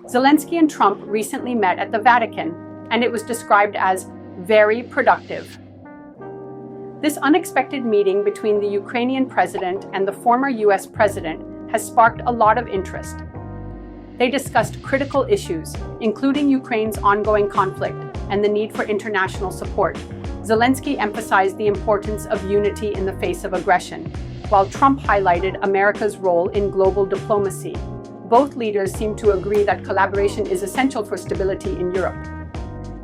Zelensky and Trump recently met at the Vatican, and it was described as very productive. This unexpected meeting between the Ukrainian president and the former US president has sparked a lot of interest. They discussed critical issues, including Ukraine's ongoing conflict and the need for international support. Zelensky emphasized the importance of unity in the face of aggression, while Trump highlighted America's role in global diplomacy. Both leaders seem to agree that collaboration is essential for stability in Europe.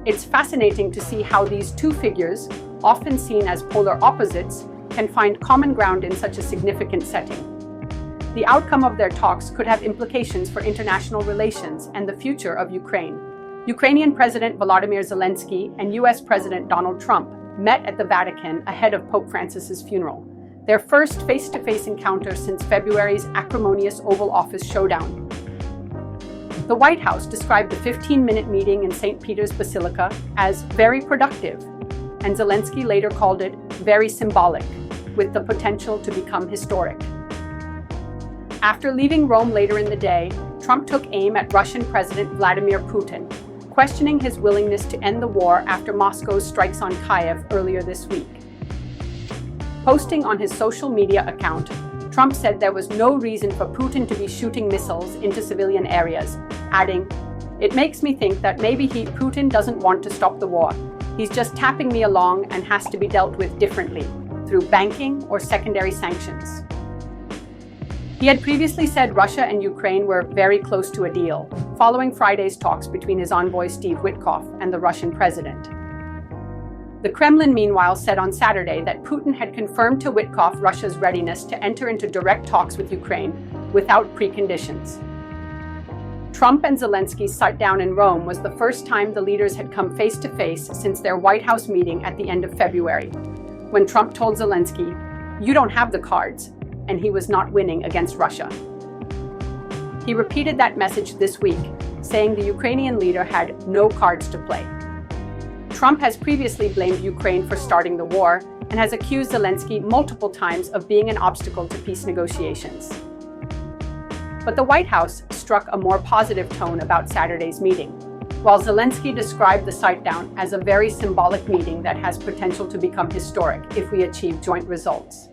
It's fascinating to see how these two figures, often seen as polar opposites, can find common ground in such a significant setting. The outcome of their talks could have implications for international relations and the future of Ukraine. Ukrainian President Volodymyr Zelensky and US President Donald Trump met at the Vatican ahead of Pope Francis's funeral, their first face-to-face encounter since February's acrimonious Oval Office showdown. The White House described the 15-minute meeting in St. Peter's Basilica as very productive, and Zelensky later called it very symbolic, with the potential to become historic. After leaving Rome later in the day, Trump took aim at Russian President Vladimir Putin, questioning his willingness to end the war after Moscow's strikes on Kyiv earlier this week. Posting on his social media account, Trump said there was no reason for Putin to be shooting missiles into civilian areas, adding, "It makes me think that maybe Putin doesn't want to stop the war. He's just tapping me along and has to be dealt with differently, through banking or secondary sanctions." He had previously said Russia and Ukraine were very close to a deal, following Friday's talks between his envoy Steve Witkoff and the Russian president. The Kremlin, meanwhile, said on Saturday that Putin had confirmed to Witkoff Russia's readiness to enter into direct talks with Ukraine without preconditions. Trump and Zelensky's sit-down in Rome was the first time the leaders had come face-to-face since their White House meeting at the end of February, when Trump told Zelensky, "You don't have the cards," and he was not winning against Russia. He repeated that message this week, saying the Ukrainian leader had no cards to play. Trump has previously blamed Ukraine for starting the war and has accused Zelensky multiple times of being an obstacle to peace negotiations. But the White House struck a more positive tone about Saturday's meeting, while Zelensky described the sit-down as a very symbolic meeting that has potential to become historic if we achieve joint results.